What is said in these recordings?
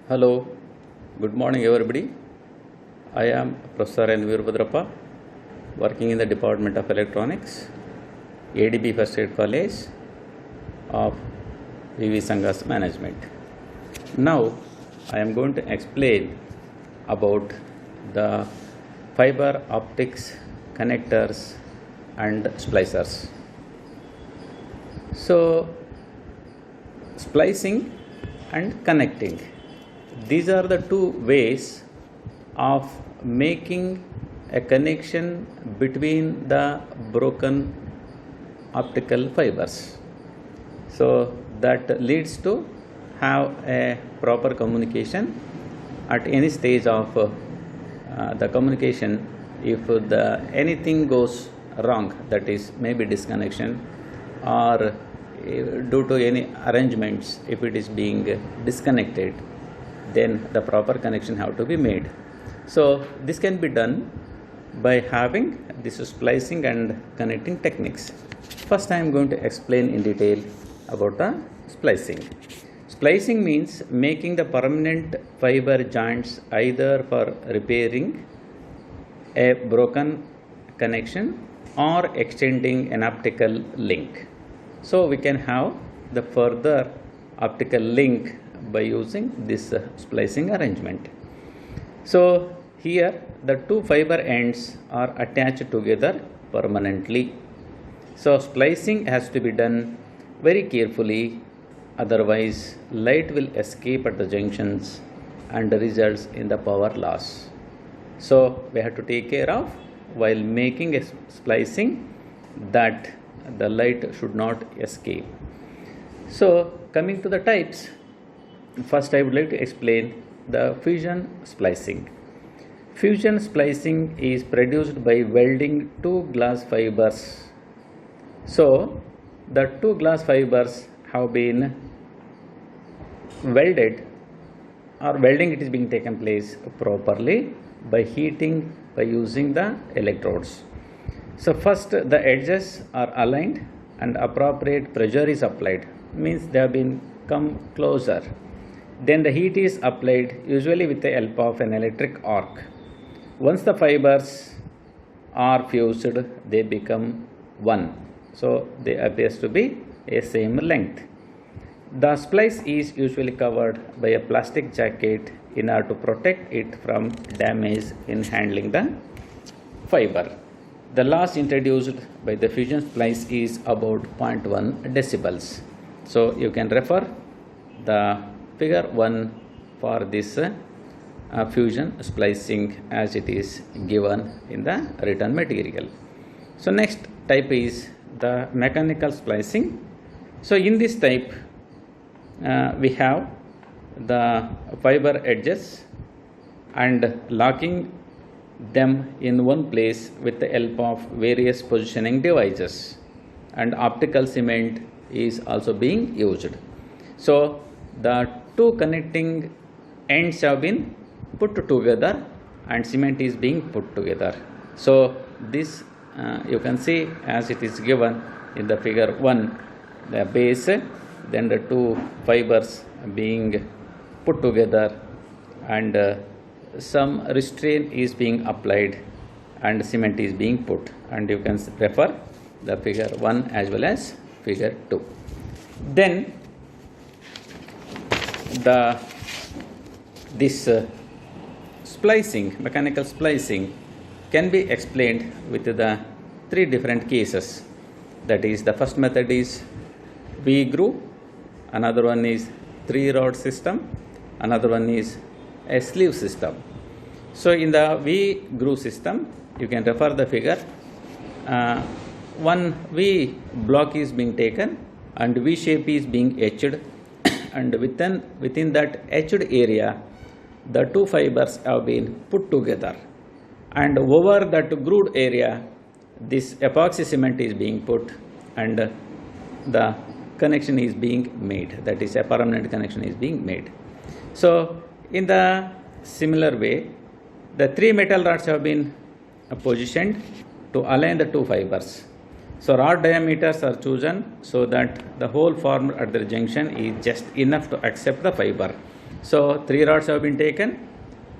Hello, good morning everybody. I am Professor N. Veerbhadrappa, working in the Department of Electronics, ADB First Aid College of VV Sanghas Management. Now, I am going to explain about the fiber optics connectors and splicers. So, splicing and connecting. These are the two ways of making a connection between the broken optical fibers. So that leads to have a proper communication at any stage of the communication. If anything goes wrong, that is maybe disconnection or due to any arrangements, if it is being disconnected, then the proper connection have to be made. So this can be done by having this splicing and connecting techniques. First I am going to explain in detail about the splicing. Splicing means making the permanent fiber joints either for repairing a broken connection or extending an optical link. So we can have the further optical link by using this splicing arrangement. So here the two fiber ends are attached together permanently. So splicing has to be done very carefully, otherwise light will escape at the junctions and results in the power loss. So we have to take care of while making a splicing that the light should not escape. So coming to the types, first I would like to explain the fusion splicing. Fusion splicing is produced by welding two glass fibers. So the two glass fibers have been welded, or welding it is being taken place properly by heating by using the electrodes. So first the edges are aligned and appropriate pressure is applied, means they have been come closer. Then the heat is applied, usually with the help of an electric arc. Once the fibers are fused, they become one. So they appears to be a same length. The splice is usually covered by a plastic jacket in order to protect it from damage in handling the fiber. The loss introduced by the fusion splice is about 0.1 decibels. So you can refer the figure 1 for this fusion splicing as it is given in the written material. So next type is the mechanical splicing. So in this type we have the fiber edges and locking them in one place with the help of various positioning devices, and optical cement is also being used. So the two connecting ends have been put together and cement is being put together. So this you can see as it is given in the figure 1, the base, then the two fibers being put together and some restraint is being applied and cement is being put, and you can refer the figure 1 as well as figure 2. Then this splicing, mechanical splicing, can be explained with the three different cases. That is, the first method is V-groove, another one is 3-rod system, another one is a sleeve system. So in the V-groove system, you can refer the figure. One V block is being taken and V shape is being etched, and within that etched area the two fibers have been put together, and over that grooved area this epoxy cement is being put and the connection is being made, that is a permanent connection is being made. So in the similar way, the three metal rods have been positioned to align the two fibers. So rod diameters are chosen so that the hole formed at the junction is just enough to accept the fiber. So 3 rods have been taken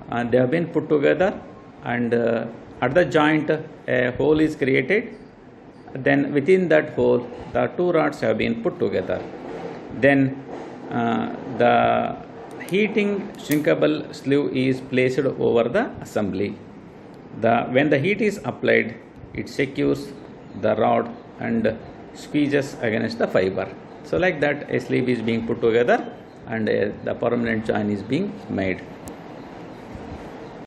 and they have been put together, and at the joint a hole is created. Then within that hole the 2 rods have been put together. Then the heating shrinkable sleeve is placed over the assembly. When the heat is applied, it secures the rod and squeezes against the fiber. So like that a sleeve is being put together and the permanent joint is being made.